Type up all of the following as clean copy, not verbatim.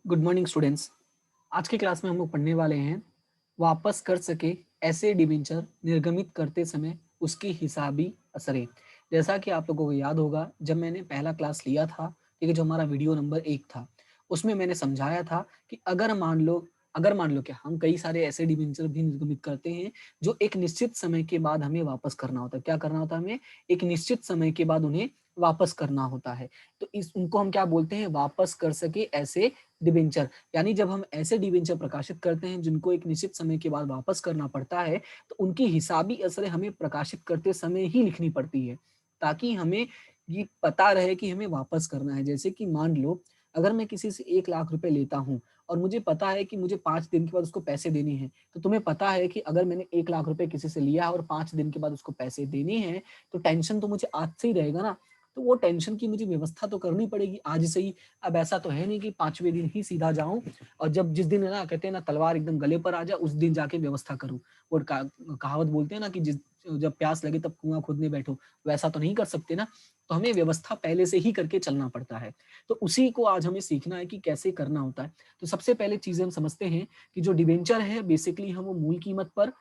Good morning students. आज की class में हम लोग पढ़ने वाले हैं वापस कर सके ऐसे डिबेंचर निर्गमित करते समय उसकी हिसाबी असरें। जैसा कि आप लोगों को याद होगा, जब मैंने पहला क्लास लिया था, ठीक है, जो हमारा वीडियो नंबर 1 था, उसमें मैंने समझाया था कि अगर मान लो क्या हम कई सारे ऐसे डिबेंचर भी निर्गमित करते हैं जो एक निश्चित समय के बाद हमें वापस करना होता है। क्या करना होता है हमें? एक निश्चित समय के बाद उन्हें वापस करना होता है। तो इस उनको हम क्या बोलते हैं? वापस कर सके ऐसे डिबेंचर। यानी जब हम ऐसे डिबेंचर प्रकाशित करते हैं जिनको एक निश्चित समय के बाद वापस करना पड़ता है, तो उनकी हिसाबी असरें हमें प्रकाशित करते समय ही लिखनी पड़ती है, ताकि हमें ये पता रहे कि हमें वापस करना है। जैसे कि मान लो, अगर मैं किसी से 1 लाख रुपए लेता हूँ और मुझे पता है कि मुझे 5 दिन के बाद उसको पैसे देने हैं, तो तुम्हें पता है कि अगर मैंने 1 लाख रुपए किसी से लिया और 5 दिन के बाद उसको पैसे देने हैं, तो टेंशन तो मुझे आज से ही रहेगा ना। तो वो टेंशन की मुझे व्यवस्था तो करनी पड़ेगी आज से ही। अब ऐसा तो है नहीं कि 5वें दिन ही सीधा जाऊं और जब जिस दिन है ना, कहते हैं ना, तलवार एकदम गले पर आ जाए उस दिन जाके व्यवस्था करूं। वो कहावत बोलते हैं ना कि जिस जब प्यास लगे तब कुआं खोदने बैठो, वैसा तो नहीं कर सकते ना। तो हमें व्यवस्था पहले से ही करके चलना पड़ता है। तो उसी को आज हमें सीखना है कि कैसे करना होता है। तो सबसे पहले चीजें हम समझते हैं कि जो डिबेंचर है, बेसिकली हम वो मूल कीमत पर,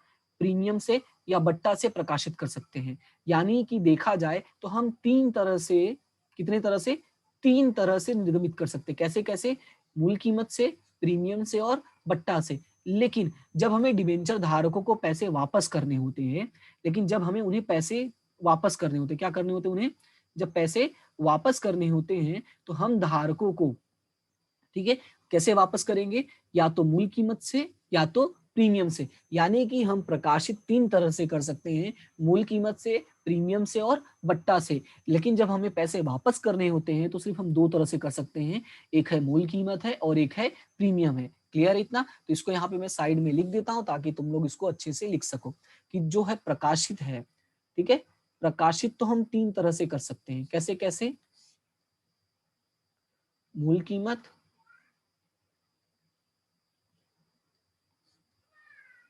प्रीमियम से या बट्टा से प्रकाशित कर सकते हैं। यानी कि देखा जाए तो हम 3 तरह से, कितने तरह से, 3 तरह से निर्गमित कर सकते हैं। कैसे कैसे? मूल कीमत से, प्रीमियम से और बट्टा से। लेकिन जब हमें डिबेंचर धारकों को पैसे वापस करने होते हैं, लेकिन जब हमें उन्हें पैसे वापस करने होते हैं, क्या करने होते हैं उन्हें? जब पैसे वापस करने होते हैं तो हम धारकों को, ठीक है, कैसे वापस करेंगे? या तो मूल कीमत से या तो प्रीमियम से। यानी कि हम प्रकाशित 3 तरह से कर सकते हैं, मूल कीमत से, प्रीमियम से और बट्टा से। लेकिन जब हमें पैसे वापस करने होते हैं तो सिर्फ हम 2 तरह से कर सकते हैं, एक है मूल कीमत है और एक है प्रीमियम है। क्लियर इतना? तो इसको यहाँ पे मैं साइड में लिख देता हूं ताकि तुम लोग इसको अच्छे से लिख सको कि जो है प्रकाशित है, ठीक है, प्रकाशित तो हम 3 तरह से कर सकते हैं। कैसे कैसे? मूल कीमत,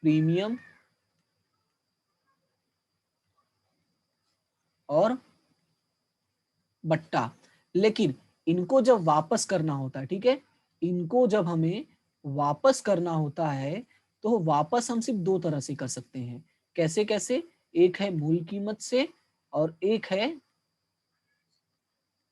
प्रीमियम और बट्टा। लेकिन इनको जब वापस करना होता है, ठीक है, इनको जब हमें वापस करना होता है तो वापस हम सिर्फ 2 तरह से कर सकते हैं। कैसे कैसे? एक है मूल कीमत से और एक है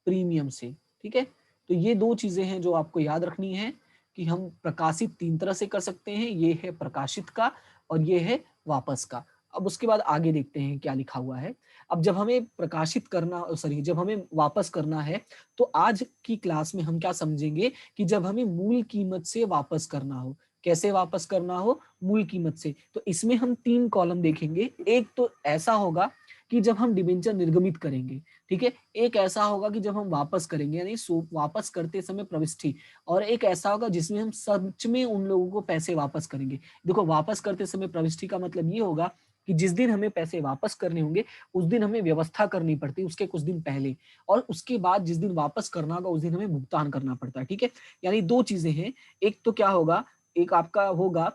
प्रीमियम से, ठीक है। तो ये 2 चीजें हैं जो आपको याद रखनी है कि हम प्रकाशित 3 तरह से कर सकते हैं। ये है प्रकाशित का और ये है वापस का। अब उसके बाद आगे देखते हैं क्या लिखा हुआ है। अब जब हमें प्रकाशित करना, सॉरी, जब हमें वापस करना है, तो आज की क्लास में हम क्या समझेंगे कि जब हमें मूल कीमत से वापस करना हो। कैसे वापस करना हो? मूल कीमत से। तो इसमें हम 3 कॉलम देखेंगे। एक तो ऐसा होगा कि जब हम डिबेंचर निर्गमित करेंगे, ठीक है। एक ऐसा होगा कि जब हम वापस करेंगे, यानी वापस करते समय प्रविष्टि। और एक ऐसा होगा जिसमें हम सच में उन लोगों को पैसे वापस करेंगे। देखो, वापस करते समय प्रविष्टि का मतलब ये होगा कि जिस दिन हमें पैसे वापस करने होंगे उस दिन हमें व्यवस्था करनी पड़ती है, उसके कुछ दिन पहले। और उसके बाद जिस दिन वापस करना होगा उस दिन हमें भुगतान करना पड़ता है, ठीक है। यानी 2 चीजें हैं। एक तो क्या होगा, एक आपका होगा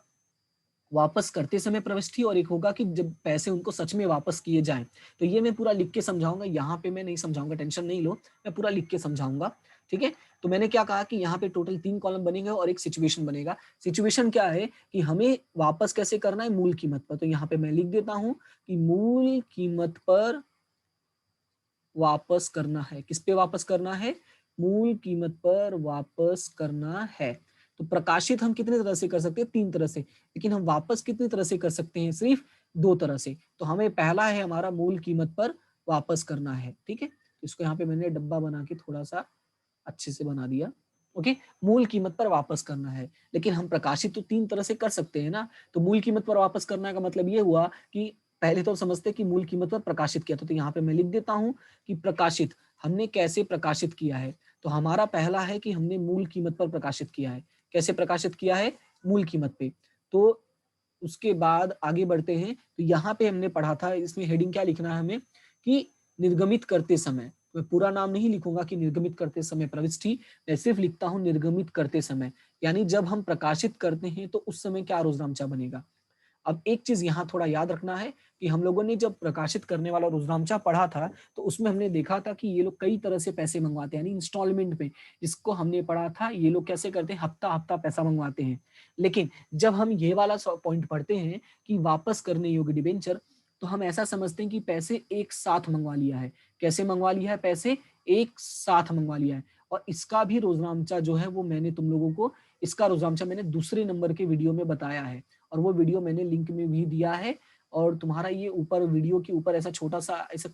वापस करते समय प्रविष्टि, और एक होगा कि जब पैसे उनको सच में वापस किए जाएं। तो ये मैं पूरा लिख के समझाऊंगा, यहाँ पे मैं नहीं समझाऊंगा, टेंशन नहीं लो, मैं पूरा लिख के समझाऊंगा, ठीक है। तो मैंने क्या कहा कि यहाँ पे टोटल 3 कॉलम बनेंगे और एक सिचुएशन बनेगा। सिचुएशन क्या है कि हमें वापस कैसे करना है? मूल कीमत पर। तो यहाँ पे मैं लिख देता हूँ कि मूल कीमत पर वापस करना है। किस पे वापस करना है? मूल कीमत पर वापस करना है। तो प्रकाशित हम कितने तरह से कर सकते हैं? 3 तरह से। लेकिन हम वापस कितनी तरह से कर सकते हैं? सिर्फ 2 तरह से। तो हमें पहला है हमारा मूल कीमत पर वापस करना है, ठीक है। तो इसको यहाँ पे मैंने डब्बा बना के थोड़ा सा अच्छे से बना दिया। ओके, मूल कीमत पर वापस करना है। लेकिन हम प्रकाशित तो 3 तरह से कर सकते हैं ना। तो मूल कीमत पर वापस करने का मतलब ये हुआ कि पहले तो समझते कि मूल कीमत पर प्रकाशित किया था। तो यहाँ पे मैं लिख देता हूँ कि प्रकाशित हमने कैसे प्रकाशित किया है। तो हमारा पहला है कि हमने मूल कीमत पर प्रकाशित किया है। कैसे प्रकाशित किया है? मूल कीमत पे। तो उसके बाद आगे बढ़ते हैं। तो यहाँ पे हमने पढ़ा था, इसमें हेडिंग क्या लिखना है हमें कि निर्गमित करते समय। मैं पूरा नाम नहीं लिखूंगा कि निर्गमित करते समय प्रविष्टि, मैं सिर्फ लिखता हूं निर्गमित करते समय। यानी जब हम प्रकाशित करते हैं तो उस समय क्या रोजनामचा बनेगा। अब एक चीज यहाँ थोड़ा याद रखना है कि हम लोगों ने जब प्रकाशित करने वाला रोजनामचा पढ़ा था तो उसमें हमने देखा था कि ये लोग कई तरह से पैसे मंगवाते हैं, यानी इंस्टॉलमेंट में। जिसको हमने पढ़ा था ये लोग कैसे करते हैं, हफ्ता हफ्ता पैसा मंगवाते हैं। लेकिन जब हम ये वाला पॉइंट पढ़ते हैं कि वापस करने योग्य डिबेंचर, तो हम ऐसा समझते हैं कि पैसे एक साथ मंगवा लिया है। कैसे मंगवा लिया है, पैसे एक साथ मंगवा लिया है। और इसका भी रोजनामचा जो है वो मैंने तुम लोगों को, इसका रोजनामचा मैंने दूसरे नंबर के वीडियो में बताया है, और वो वीडियो मैंने लिंक में भी दिया है। और तुम्हारा ये ऊपर वीडियो के ऊपर ऐसा छोटा सा ऐसा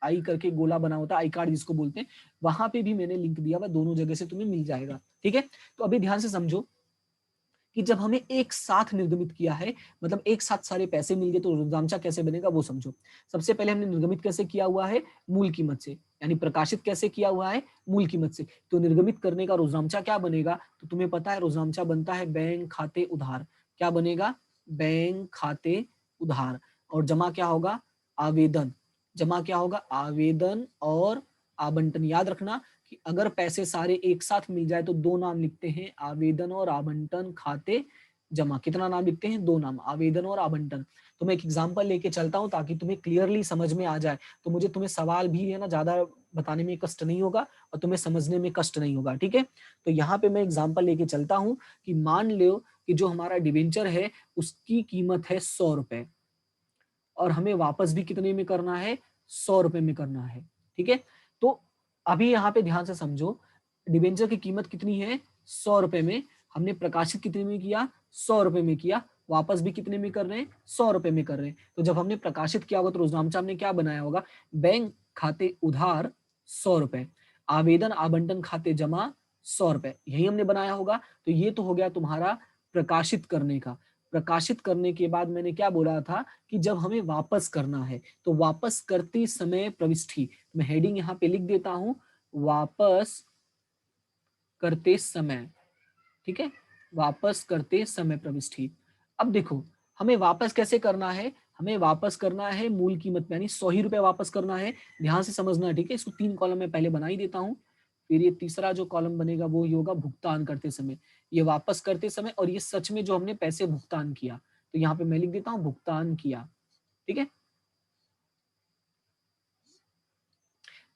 आई करके गोला बना होता है, आई कार्ड जिसको बोलते हैं, वहां पे भी मैंने लिंक दिया हुआ, दोनों जगह से तुम्हें मिल जाएगा। ठीक है, तो अभी ध्यान से समझो कि जब हमें एक साथ निर्गमित किया है, मतलब एक साथ सारे पैसे मिल गए, तो रोजनामचा कैसे बनेगा वो समझो। सबसे पहले हमने निर्गमित कैसे किया हुआ है, मूल कीमत से, यानी प्रकाशित कैसे किया हुआ है, मूल कीमत से। तो निर्गमित करने का रोजनामचा क्या बनेगा, तो तुम्हें पता है रोजनामचा बनता है बैंक खाते उधार। क्या बनेगा, बैंक खाते उधार। और जमा क्या होगा, आवेदन। जमा क्या होगा, आवेदन और आवंटन। याद रखना कि अगर पैसे सारे एक साथ मिल जाए तो दो नाम लिखते हैं, आवेदन और आवंटन खाते जमा। कितना नाम लिखते हैं, दो नाम, आवेदन और आवंटन। तो मैं एक एग्जांपल लेके चलता हूं ताकि तुम्हें क्लियरली समझ में आ जाए, तो मुझे तुम्हें सवाल भी है ना ज्यादा बताने में कष्ट नहीं होगा और तुम्हें समझने में कष्ट नहीं होगा। ठीक है, तो यहाँ पे मैं एग्जाम्पल लेके चलता हूँ कि मान लो कि जो हमारा डिवेंचर है उसकी कीमत है 100 रुपए, और हमें वापस भी कितने में करना है, 100 रुपए में करना है। ठीक है, तो अभी यहाँ पे ध्यान से समझो, डिबेंचर की कीमत कितनी है, 100 रुपए में। हमने प्रकाशित कितने में किया, 100 रुपए में किया। वापस भी कितने में कर रहे हैं, 100 रुपए में कर रहे हैं। तो जब हमने प्रकाशित किया होगा तो रोजनामचा हमने क्या बनाया होगा, बैंक खाते उधार 100 रुपए, आवेदन आवंटन खाते जमा 100 रुपए, यही हमने बनाया होगा। तो ये तो हो गया तुम्हारा प्रकाशित करने का। प्रकाशित करने के बाद मैंने क्या बोला था कि जब हमें वापस करना है तो वापस करते समय प्रविष्टि, मैं हेडिंग यहाँ पे लिख देता हूं, वापस करते समय। ठीक है, वापस करते समय प्रविष्टि। अब देखो हमें वापस कैसे करना है, हमें वापस करना है मूल कीमत में, यानी 100 ही रुपए वापस करना है। ध्यान से समझना, ठीक है, इसको 3 कॉलम में पहले बना ही देता हूं। फिर ये तीसरा जो कॉलम बनेगा वो ही होगा भुगतान करते समय, ये वापस करते समय, और ये सच में जो हमने पैसे भुगतान किया। तो यहाँ पे मैं लिख देता हूँ भुगतान किया। ठीक है,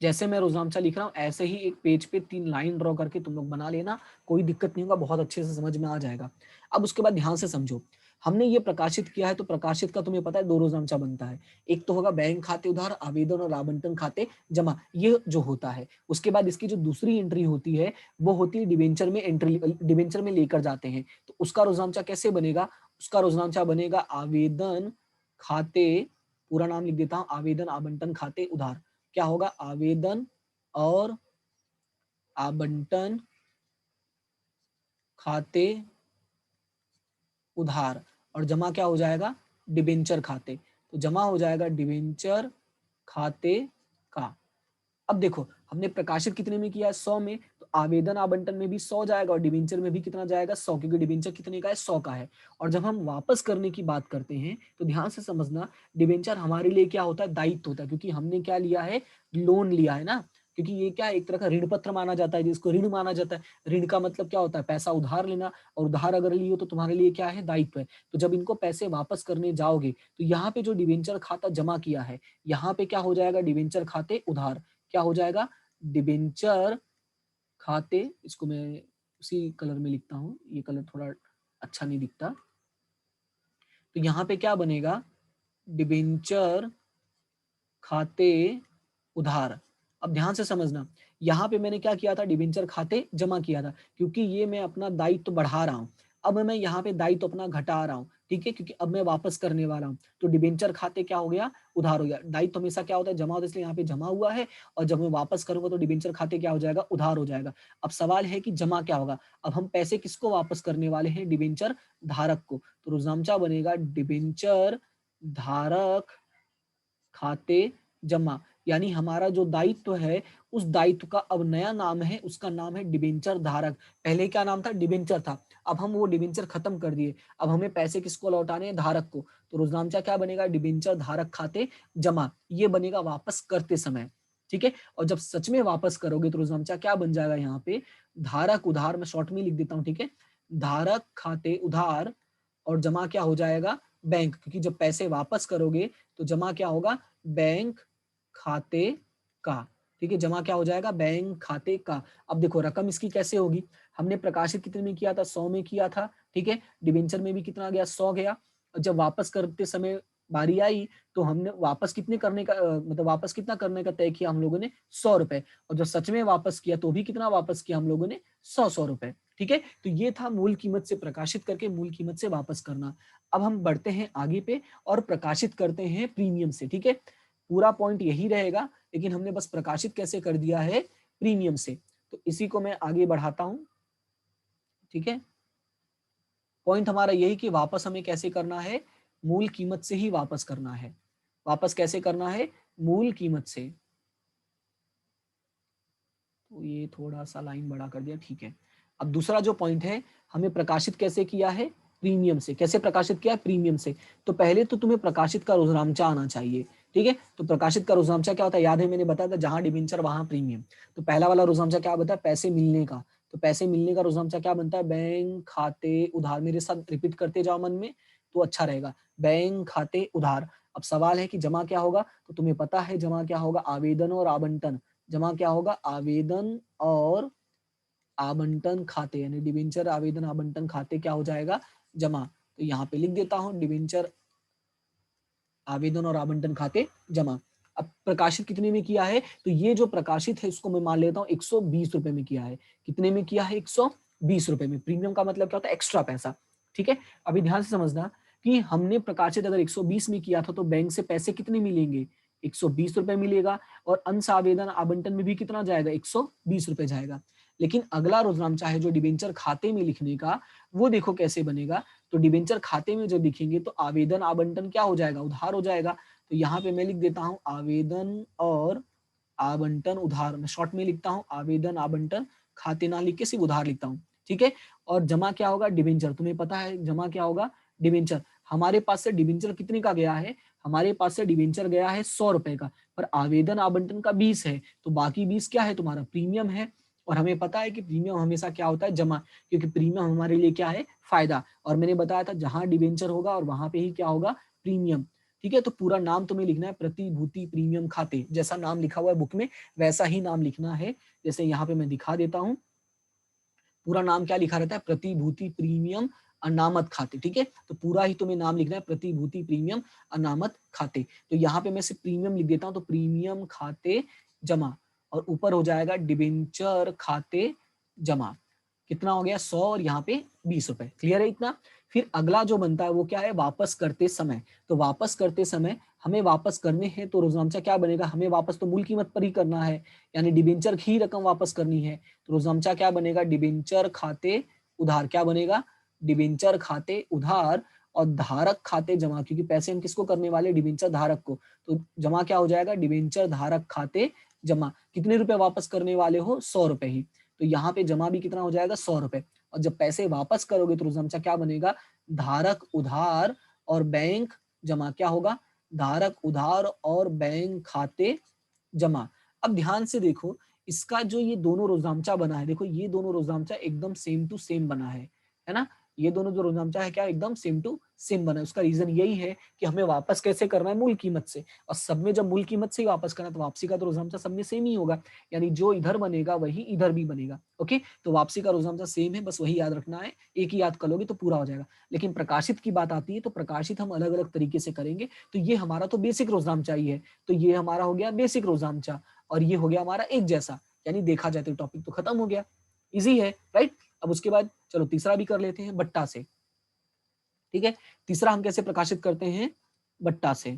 जैसे मैं रोजनामचा लिख रहा हूँ ऐसे ही एक पेज पे 3 लाइन ड्रॉ करके तुम लोग बना लेना, कोई दिक्कत नहीं होगा, बहुत अच्छे से समझ में आ जाएगा। अब उसके बाद ध्यान से समझो, हमने ये प्रकाशित किया है तो प्रकाशित का तुम्हें पता है 2 रोजनामचा बनता है। एक तो होगा बैंक खाते उधार, आवेदन और आवंटन खाते जमा, ये जो होता है। उसके बाद इसकी जो दूसरी एंट्री होती है वो होती है डिबेंचर में एंट्री, डिबेंचर में लेकर जाते हैं। तो उसका रोजनामचा कैसे बनेगा, उसका रोजनामचा बनेगा आवेदन खाते, पूरा नाम लिख देता हूँ, आवेदन आवंटन खाते उधार। क्या होगा, आवेदन और आवंटन खाते उधार, और जमा क्या हो जाएगा, डिबेंचर खाते। तो जमा हो जाएगा डिबेंचर खाते का। अब देखो हमने प्रकाशित कितने में किया है, 100 में, तो आवेदन आवंटन में भी 100 जाएगा और डिबेंचर में भी कितना जाएगा, 100, क्योंकि डिबेंचर कितने का है, 100 का है। और जब हम वापस करने की बात करते हैं तो ध्यान से समझना, डिबेंचर हमारे लिए क्या होता है, दायित्व होता है, क्योंकि हमने क्या लिया है, लोन लिया है ना। क्योंकि ये क्या है, एक तरह का ऋण पत्र माना जाता है, जिसको ऋण माना जाता है। ऋण का मतलब क्या होता है, पैसा उधार लेना, और उधार अगर लियो तो तुम्हारे लिए क्या है, दायित्व है। तो जब इनको पैसे वापस करने जाओगे तो यहाँ पे जो डिबेंचर खाता जमा किया है, यहाँ पे क्या हो जाएगा, डिबेंचर खाते उधार। क्या हो जाएगा, डिबेंचर खाते, इसको मैं उसी कलर में लिखता हूँ, ये कलर थोड़ा अच्छा नहीं दिखता। तो यहाँ पे क्या बनेगा, डिबेंचर खाते उधार। अब ध्यान से समझना, यहाँ पे मैंने क्या किया था, डिबेंचर खाते जमा किया था, क्योंकि ये मैं अपना दायित्व बढ़ा रहा हूँ। अब मैं यहाँ पे दायित्व अपना घटा रहा हूँ, ठीक है, क्योंकि अब मैं वापस करने वाला हूँ। तो डिबेंचर खाते क्या हो गया, उधार हो गया। दायित्व हमेशा क्या होता है, जमा होता है, इसलिए यहाँ पे जमा हुआ है, और जब मैं वापस करूंगा तो डिबेंचर खाते क्या हो जाएगा, उधार हो जाएगा। अब सवाल है कि जमा क्या होगा। अब हम पैसे किसको वापस करने वाले हैं, डिबेंचर धारक को। तो रोजनामचा बनेगा डिबेंचर धारक खाते जमा, यानी हमारा जो दायित्व है उस दायित्व का अब नया नाम है, उसका नाम है डिबेंचर धारक। पहले क्या नाम था, डिबेंचर था, अब हम वो डिबेंचर खत्म कर दिए। अब हमें पैसे किसको लौटाने हैं, धारक को। तो रोजनामचा क्या बनेगा, डिबेंचर धारक खाते जमा, ये बनेगा वापस करते समय। ठीक है, और जब सच में वापस करोगे तो रोजनामचा क्या बन जाएगा, यहाँ पे धारक उधार, मैं शॉर्ट में लिख देता हूँ, ठीक है, धारक खाते उधार, और जमा क्या हो जाएगा, बैंक, क्योंकि जब पैसे वापस करोगे तो जमा क्या होगा, बैंक खाते का। ठीक है, जमा क्या हो जाएगा, बैंक खाते का। अब देखो रकम इसकी कैसे होगी, हमने प्रकाशित कितने में किया था, 100 में किया था। ठीक है, डिबेंचर में भी कितना गया, 100 गया। और जब वापस करते समय बारी आई तो हमने वापस कितने करने का मतलब वापस कितना करने का तय किया हम लोगों ने, 100 रुपए। और जब सच में वापस किया तो भी कितना वापस किया हम लोगों ने, 100 रुपए। ठीक है, तो ये था मूल कीमत से प्रकाशित करके मूल कीमत से वापस करना। अब हम बढ़ते हैं आगे पे और प्रकाशित करते हैं प्रीमियम से। ठीक है, पूरा पॉइंट यही रहेगा, लेकिन हमने बस प्रकाशित कैसे कर दिया है, प्रीमियम से। तो इसी को मैं आगे बढ़ाता हूं। ठीक है, पॉइंट हमारा यही कि वापस हमें कैसे करना है, मूल कीमत से ही वापस करना है। वापस कैसे करना है, मूल कीमत से। तो ये थोड़ा सा लाइन बड़ा कर दिया, ठीक है। अब दूसरा जो पॉइंट है, हमें प्रकाशित कैसे किया है, प्रीमियम से। कैसे प्रकाशित किया है, प्रीमियम से। तो पहले तो तुम्हें प्रकाशित का रुजनामचा आना चाहिए। ठीक है, तो प्रकाशित का रुजनामचा क्या होता है, याद है मैंने बताया था, जहां डिबेंचर वहां प्रीमियम। तो पहला वाला रुजनामचा क्या बताया, पैसे मिलने का। तो पैसे मिलने का रुजनामचा क्या बनता है, बैंक खाते उधार। मेरे साथ रिपीट करते जाओ मन में तो अच्छा रहेगा, बैंक खाते उधार। अब सवाल है कि जमा क्या होगा, तो तुम्हें पता है जमा क्या होगा, आवेदन और आवंटन। जमा क्या होगा, आवेदन और आवंटन खाते, यानी डिबेंचर आवेदन आवंटन खाते क्या हो जाएगा, जमा। तो यहाँ पे लिख देता हूं, डिबेंचर आवेदन और आवंटन खाते जमा। अब प्रकाशित कितने में किया है, तो ये जो प्रकाशित है इसको मैं मान लेता हूँ 120 रुपए में किया है। कितने में किया है, 120 रुपए में। प्रीमियम का मतलब क्या होता है, एक्स्ट्रा पैसा। ठीक है, अभी ध्यान से समझना कि हमने प्रकाशित अगर 120 में किया था तो बैंक से पैसे कितने मिलेंगे, 120 रुपए मिलेगा। और अंश आवेदन आवंटन में भी कितना जाएगा, 120 रुपए जाएगा। लेकिन अगला रुजनामचा है जो डिबेंचर खाते में लिखने का, वो देखो कैसे बनेगा। तो डिबेंचर खाते में जब लिखेंगे तो आवेदन आवंटन क्या हो जाएगा, उधार हो जाएगा। तो यहाँ पे मैं लिख देता हूँ आवेदन और आवंटन उधार। मैं शॉर्ट में लिखता हूँ आवेदन आवंटन खाते, ना लिख के सिर्फ उधार लिखता हूँ। ठीक है, और जमा क्या होगा, डिबेंचर। तुम्हें पता है जमा क्या होगा, डिबेंचर। हमारे पास से डिबेंचर कितने का गया है, हमारे पास से डिबेंचर गया है 100 रुपए का, पर आवेदन आवंटन का 20 है। तो बाकी 20 क्या है, तुम्हारा प्रीमियम है। और हमें पता है कि प्रीमियम हमेशा क्या होता है, जमा, क्योंकि प्रीमियम हमारे लिए क्या है, फायदा। और मैंने बताया था जहां डिबेंचर होगा और वहां पे ही क्या होगा, प्रीमियम। ठीक है, तो पूरा नाम तुम्हें लिखना है प्रतिभूति प्रीमियम खाते। जैसा नाम लिखा हुआ है बुक में वैसा ही नाम लिखना है। जैसे यहाँ पे मैं दिखा देता हूँ, पूरा नाम क्या लिखा रहता है, प्रतिभूति प्रीमियम अनामत खाते। ठीक है, तो पूरा ही तुम्हें नाम लिखना है, प्रतिभूति प्रीमियम अनामत खाते। तो यहाँ पे मैं सिर्फ प्रीमियम लिख देता हूँ, तो प्रीमियम खाते जमा। और ऊपर हो जाएगा डिबेंचर खाते जमा। कितना हो गया, 100 और यहाँ पे 20 रुपए। क्लियर है इतना। फिर अगला जो बनता है वो क्या है, वापस करते समय। तो वापस करते समय हमें वापस करने हैं तो रोजनामचा क्या बनेगा, हमें वापस तो मूल कीमत पर ही करना है, यानी डिबेंचर की ही रकम वापस करनी है। तो रोजनामचा क्या बनेगा, डिबेंचर खाते उधार। क्या बनेगा, डिबेंचर खाते उधार और धारक खाते जमा, क्योंकि पैसे हम किसको करने वाले, डिबेंचर धारक को। तो जमा क्या हो जाएगा, डिबेंचर धारक खाते जमा। कितने रुपए वापस करने वाले हो, 100 रुपए ही। तो यहाँ पे जमा भी कितना हो जाएगा, 100 रुपए। और जब पैसे वापस करोगे तो रोजनामचा क्या बनेगा, धारक उधार और बैंक जमा। क्या होगा, धारक उधार और बैंक खाते जमा। अब ध्यान से देखो, इसका जो ये दोनों रोजनामचा बना है, देखो ये दोनों रोजनामचा एकदम सेम टू सेम बना है ना। ये दोनों जो रोजनामचा है क्या, एकदम सेम टू सेम बना है। उसका रीजन यही है कि हमें वापस कैसे करना है, मूल कीमत से। और सब में जब मूल कीमत से ही वापस करना, तो वापसी का तो रोजनामचा सब में सेम ही होगा, यानी जो इधर बनेगा वही इधर भी बनेगा। ओके, तो वापसी का रोजनामचा सेम है, बस वही याद रखना है। एक ही याद कर लोगे तो पूरा हो जाएगा। लेकिन प्रकाशित की बात आती है तो प्रकाशित हम अलग अलग तरीके से करेंगे। तो ये हमारा तो बेसिक रोजनामचा ही है। तो ये हमारा हो गया बेसिक रोजनामचा, और ये हो गया हमारा एक जैसा, यानी देखा जाए तो टॉपिक तो खत्म हो गया। इजी है, राइट। अब उसके बाद चलो तीसरा भी कर लेते हैं, बट्टा से। ठीक है, तीसरा हम कैसे प्रकाशित करते हैं, बट्टा से।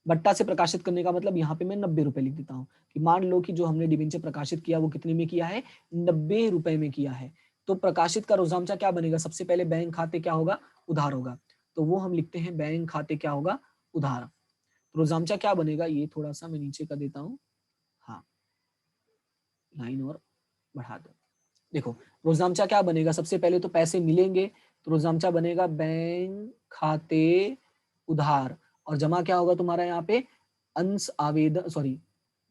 बट्टा से प्रकाशित करने का मतलब यहाँ पे मैं 90 रुपए लिख देता हूँ कि मान लो कि जो हमने डिबेंचर प्रकाशित किया वो कितने में किया है, 90 रुपए में किया है। तो प्रकाशित का रोजामचा क्या बनेगा, सबसे पहले बैंक खाते क्या होगा, उधार होगा। तो वो हम लिखते हैं बैंक खाते क्या होगा, उधार। रोजामचा क्या बनेगा, ये थोड़ा सा मैं नीचे कर देता हूँ, हाँ लाइन और बढ़ा दो। देखो रोजनामचा क्या बनेगा, सबसे पहले तो पैसे मिलेंगे, तो रोजनामचा बनेगा बैंक खाते उधार। और जमा क्या होगा तुम्हारा यहाँ पे, अंश आवेदन, सॉरी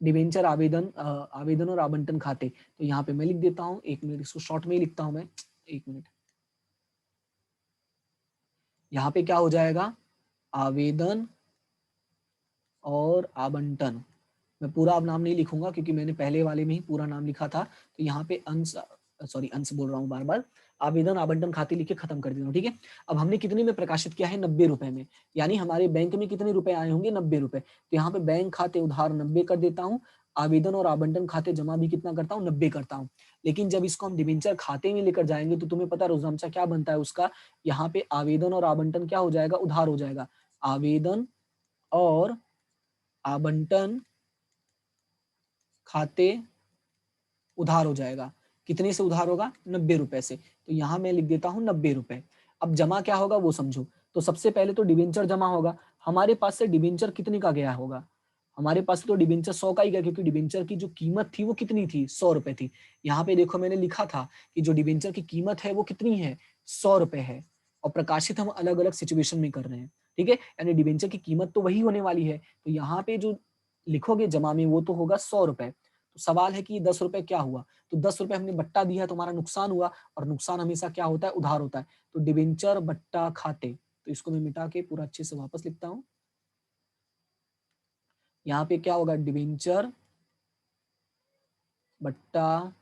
डिबेंचर आवेदन आवेदन और आवंटन खाते। तो यहाँ पे मैं लिख देता हूँ, एक मिनट, इसको शॉर्ट में ही लिखता हूँ मैं, एक मिनट। यहाँ पे क्या हो जाएगा, आवेदन और आवंटन। मैं पूरा अब नाम नहीं लिखूंगा क्योंकि मैंने पहले वाले में ही पूरा नाम लिखा था, तो यहाँ पे अंश, सॉरी अंश बोल रहा हूँ बार बार, आवेदन आवंटन खाते लिख के खत्म कर देता हूँ, ठीक है। अब हमने कितने में प्रकाशित किया है, 90 रुपए में, यानी हमारे बैंक में कितने रुपए आए होंगे, 90 रुपए। तो यहाँ पे बैंक खाते उधार 90 कर देता हूँ, आवेदन और आवंटन खाते जमा भी कितना करता हूँ, 90 करता हूँ। लेकिन जब इसको हम डिबेंचर खाते में लेकर जाएंगे तो तुम्हें पता है रोजामचा क्या बनता है उसका, यहाँ पे आवेदन और आवंटन क्या हो जाएगा, उधार हो जाएगा। आवेदन और आवंटन खाते उधार हो जाएगा। कितने से उधार होगा, 90 रुपए से। तो यहाँ मैं लिख देता हूँ 90 रुपए। अब जमा क्या होगा वो समझो। तो सबसे पहले तो डिबेंचर जमा होगा। हमारे पास से डिबेंचर कितने का गया होगा, हमारे पास तो डिबेंचर 100 का ही गया, क्योंकि डिबेंचर की जो कीमत थी वो कितनी थी, 100 रुपए थी। यहाँ पे देखो मैंने लिखा था कि जो डिबेंचर की कीमत है वो कितनी है, 100 रुपए है। और प्रकाशित हम अलग अलग सिचुएशन में कर रहे हैं, ठीक है। यानी डिबेंचर की कीमत तो वही होने वाली है। तो यहाँ पे जो लिखोगे जमा में वो तो होगा 100 रुपए। तो सवाल है कि 10 रुपए क्या हुआ, तो 10 रुपए हमने बट्टा दिया, तुम्हारा नुकसान हुआ, और नुकसान हमेशा क्या होता है, उधार होता है। तो डिबेंचर बट्टा खाते, तो इसको मैं मिटा के पूरा अच्छे से वापस लिखता हूं। यहाँ पे क्या होगा, डिबेंचर बट्टा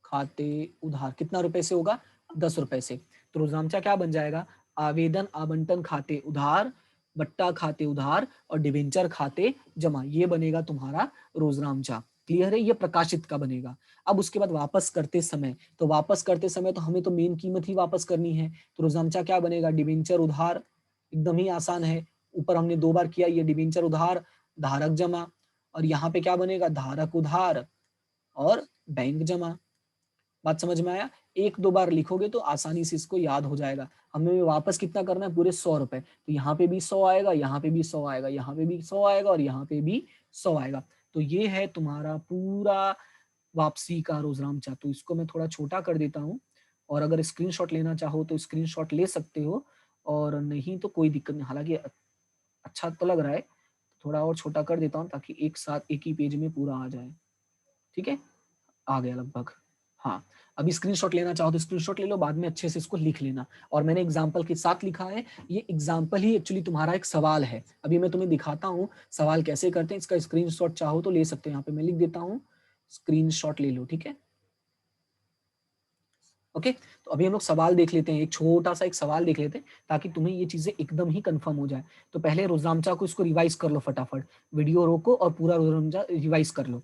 खाते उधार कितना रुपए से होगा, 10 रुपए से। तो रोजनामचा क्या बन जाएगा, आवेदन आवंटन खाते उधार बट्टा खाते उधार और डिबेंचर खाते जमा, ये बनेगा तुम्हारा रोजनामचा। क्लियर है, ये प्रकाशित का बनेगा। अब उसके बाद वापस करते समय, तो वापस करते समय तो हमें तो मेन कीमत ही वापस करनी है। तो रोजनामचा क्या बनेगा, डिबेंचर उधार, एकदम ही आसान है, ऊपर हमने 2 बार किया, ये डिबेंचर उधार धारक जमा, और यहाँ पे क्या बनेगा, धारक उधार और बैंक जमा। बात समझ में आया, एक दो बार लिखोगे तो आसानी से इसको याद हो जाएगा। हमें वापस कितना करना है, पूरे 100 रुपए। तो यहाँ पे भी 100 आएगा, यहाँ पे भी 100 आएगा, यहाँ पे भी 100 आएगा और यहाँ पे भी 100 आएगा। तो ये है तुम्हारा पूरा वापसी का रोजनामचा। तो इसको मैं थोड़ा छोटा कर देता हूँ, और अगर स्क्रीनशॉट लेना चाहो तो स्क्रीनशॉट ले सकते हो, और नहीं तो कोई दिक्कत नहीं। हालांकि अच्छा तो लग रहा है, थोड़ा और छोटा कर देता हूँ ताकि एक साथ एक ही पेज में पूरा आ जाए। ठीक है, आ गया लगभग। हाँ, अभी स्क्रीनशॉट लेना चाहो तो स्क्रीनशॉट ले लो, बाद में अच्छे से इसको लिख लेना। और मैंने एग्जाम्पल के साथ लिखा है, ये एग्जाम्पल ही एक्चुअली तुम्हारा एक सवाल है। अभी मैं तुम्हें दिखाता हूँ सवाल कैसे करते हैं, इसका स्क्रीनशॉट चाहो तो ले सकते हो। यहाँ पे मैं लिख देता हूँ, स्क्रीनशॉट ले लो, ठीक है। ओके, तो अभी हम लोग सवाल देख लेते हैं, एक छोटा सा एक सवाल देख लेते हैं ताकि तुम्हें ये चीजें एकदम ही कंफर्म हो जाए। तो पहले रोजनामचा को इसको रिवाइज कर लो फटाफट, वीडियो रोको और पूरा रोजनामचा रिवाइज कर लो।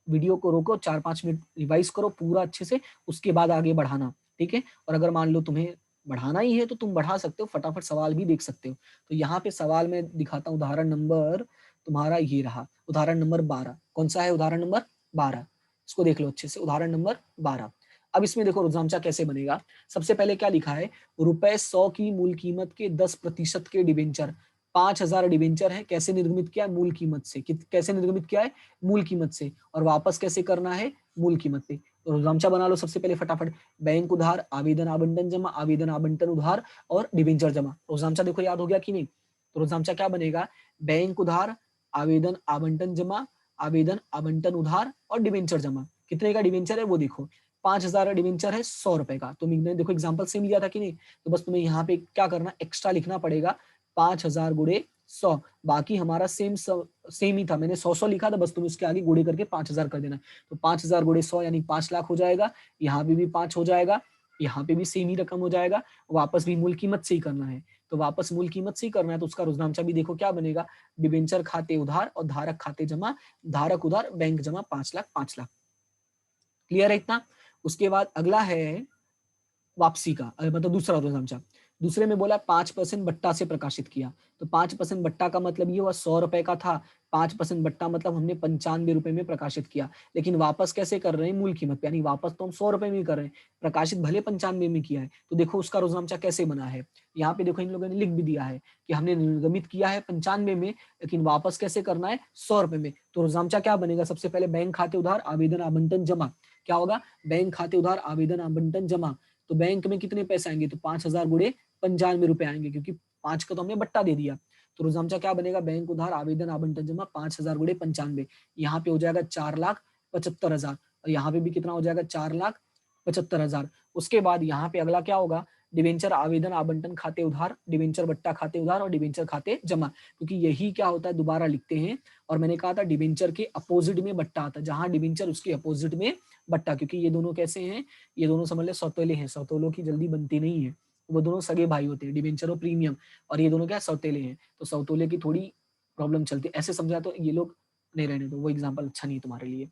वीडियो को रोको, 4-5 मिनट रिवाइज करो पूरा अच्छे से, उसके बाद आगे बढ़ाना, ठीक है। और अगर मान लो तुम्हें बढ़ाना ही है तो तुम बढ़ा सकते हो, फटाफट सवाल भी देख सकते हो। तो यहाँ पे सवाल में दिखाता हूँ, उदाहरण नंबर तुम्हारा ये रहा, उदाहरण नंबर 12। कौन सा है, उदाहरण नंबर 12, इसको देख लो अच्छे से, उदाहरण नंबर 12। अब इसमें देखो रोजनामचा कैसे बनेगा। सबसे पहले क्या लिखा है, ₹100 की मूल कीमत के 10% के डिबेंचर, 5,000 डिबेंचर है, कैसे निर्गमित किया, मूल कीमत से। कैसे निर्गमित किया है, मूल कीमत से, और वापस कैसे करना है, मूल कीमत पे। तो रोजनामचा बना लो सबसे पहले फटाफट, बैंक उधार आवेदन आवंटन जमा, आवेदन आवंटन उधार और डिबेंचर जमा। रोजनामचा देखो याद हो गया कि नहीं। तो रोजनामचा क्या बनेगा, बैंक उधार आवेदन आवंटन जमा, आवेदन आवंटन उधार और डिबेंचर जमा। कितने का डिबेंचर है वो देखो, 5,000 डिबेंचर है, 100 रुपए का। तो मैंने देखो एग्जाम्पल सेम लिया था कि नहीं। तो बस तुम्हें यहाँ पे क्या करना, एक्स्ट्रा लिखना पड़ेगा, 5,000 गुणे 100। बाकी हमारा सेम ही था, मैंने 100 लिखा था, बस तुम इसके आगे गुणे करके 5,000 कर देना। तो 5,000 गुणे 100 यानी 5 लाख हो जाएगा। यहाँ पे भी 5 हो जाएगा, यहाँ पे भी सेम ही रकम हो जाएगा। वापस भी मूल कीमत से ही करना है, तो वापस मूल कीमत से ही करना है। तो उसका रोजनामचा भी देखो क्या बनेगा, डिबेंचर खाते उधार और धारक खाते जमा, धारक उधार बैंक जमा 5 लाख 5 लाख। क्लियर है इतना। उसके बाद अगला है वापसी का, मतलब दूसरा रोजनामचा। दूसरे में बोला 5% बट्टा से प्रकाशित किया। तो 5% बट्टा का मतलब ये हुआ, 100 रुपए का था, 5% बट्टा मतलब हमने 95 रुपए में प्रकाशित किया। लेकिन वापस कैसे कर रहे हैं, मूल कीमत पे, यानी वापस तो हम 100 रुपए में कर रहे हैं, प्रकाशित भले 95 में किया है। तो देखो उसका रोजनामचा कैसे बना है, यहाँ पे देखो इन लोगों ने लिख भी दिया है कि हमने निर्गमित किया है 95 में, लेकिन वापस कैसे करना है, 100 रुपए में। तो रोजनामचा क्या बनेगा, सबसे पहले बैंक खाते उधार आवेदन आवंटन जमा। क्या होगा, बैंक खाते उधार आवेदन आवंटन जमा। तो बैंक में कितने पैसे आएंगे, तो 5,000 गुणे 95 रुपए आएंगे, क्योंकि 5 का तो हमने बट्टा दे दिया। तो रोजनामचा क्या बनेगा, बैंक उधार आवेदन आवंटन जमा 5,000 गुणे 95। यहाँ पे हो जाएगा 4,75,000, और यहाँ पे भी कितना हो जाएगा, 4,75,000। उसके बाद यहाँ पे अगला क्या होगा, डिबेंचर आवेदन आवंटन खाते उधार, डिबेंचर बट्टा खाते उधार और डिबेंचर खाते जमा, क्योंकि यही क्या होता है दोबारा लिखते हैं। और मैंने कहा था डिबेंचर के अपोजिट में बट्टा आता है, जहां डिबेंचर उसके अपोजिट में बट्टा, क्योंकि ये दोनों कैसे हैं, ये दोनों समझ ले सौतेले हैं, सौतेलों की जल्दी बनती नहीं है, वो दोनों सगे भाई होते हैं, डिबेंचर और प्रीमियम, और ये दोनों क्या सौतेले हैं, तो सौतेले की थोड़ी प्रॉब्लम चलती है, ऐसे समझा तो ये लोग नहीं रहने दो, वो एग्जाम्पल अच्छा नहीं है तुम्हारे लिए,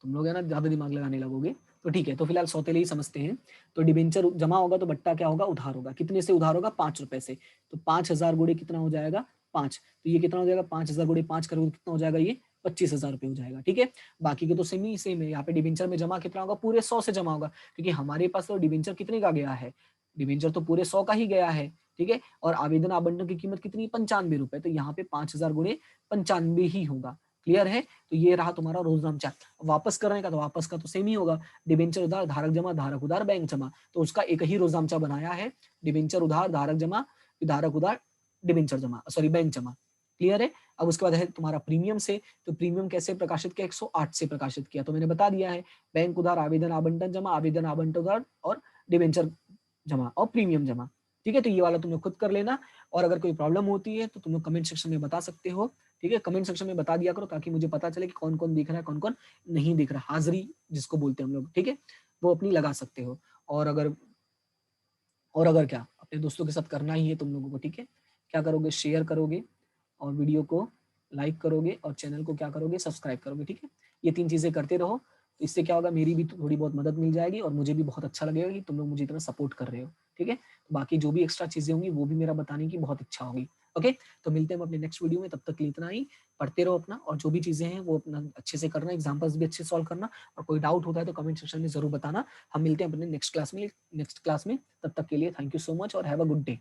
तुम लोग है ना ज्यादा दिमाग लगाने लगोगे, तो ठीक है, तो फिलहाल सौतेले ही समझते हैं। तो डिबेंचर जमा होगा तो बट्टा क्या होगा, उधार होगा, कितने से उधार होगा, 5 रुपए से, तो 5,000 गुड़े कितना हो जाएगा, 5, तो ये कितना हो जाएगा, 5,000 गुड़े 5 करोगे कितना हो जाएगा, ये 25,000 रुपए हो जाएगा, ठीक है। बाकी के तो सेम ही सेम है, यहाँ पे डिबेंचर में जमा कितना होगा, पूरे 100 से जमा होगा, क्योंकि हमारे पास तो डिबेंचर कितने का गया है, डिबेंचर तो पूरे 100 का ही गया है, ठीक है, और आवेदन आवंटन की कीमत कितनी, 95 रुपए, तो यहाँ पे 5,000 गुणे 95 ही होगा, क्लियर है। तो ये रहा तुम्हारा रोजनामचा। वापस करने का तो वापस का तो सेम ही होगा, डिबेंचर उधार धारक जमा धारक उधार बैंक जमा, तो उसका एक ही रोजनामचा बनाया है, डिबेंचर उधार धारक जमा धारक उधार डिबेंचर जमा, सॉरी बैंक जमा, क्लियर है। अब उसके बाद है तुम्हारा प्रीमियम से, तो प्रीमियम कैसे प्रकाशित किया, 108 से प्रकाशित किया, तो मैंने बता दिया है, बैंक उधार आवेदन आवंटन जमा आवेदन आवंटन उधार और डिबेंचर जमा और प्रीमियम जमा, ठीक है। तो ये वाला तुम लोग खुद कर लेना, और अगर कोई प्रॉब्लम होती है तो तुम लोग कमेंट सेक्शन में बता सकते हो, ठीक है, कमेंट सेक्शन में बता दिया करो, ताकि मुझे पता चले कि कौन कौन दिख रहा है कौन कौन नहीं दिख रहा, हाजिरी जिसको बोलते हैं हम लोग, ठीक है, वो अपनी लगा सकते हो। और अगर क्या अपने दोस्तों के साथ करना ही है तुम लोगों को, ठीक है, क्या करोगे, शेयर करोगे और वीडियो को लाइक करोगे और चैनल को क्या करोगे, सब्सक्राइब करोगे, ठीक है, ये 3 चीजें करते रहो, तो इससे क्या होगा, मेरी भी थोड़ी बहुत मदद मिल जाएगी और मुझे भी बहुत अच्छा लगेगा कि तुम लोग मुझे इतना सपोर्ट कर रहे हो, ठीक है। बाकी जो भी एक्स्ट्रा चीजें होंगी वो भी मेरा बताने की बहुत इच्छा होगी, ओके। तो मिलते हैं हम अपने नेक्स्ट वीडियो में, तब तक के लिए इतना ही, पढ़ते रहो अपना, और जो भी चीजें हैं वो अपना अच्छे से करना, एग्जाम्पल्स भी अच्छे सॉल्व करना, और कोई डाउट होता है तो कमेंट सेक्शन में जरूर बताना। हम मिलते हैं अपने नेक्स्ट क्लास में, तब तक के लिए थैंक यू सो मच और हैव अ गुड डे।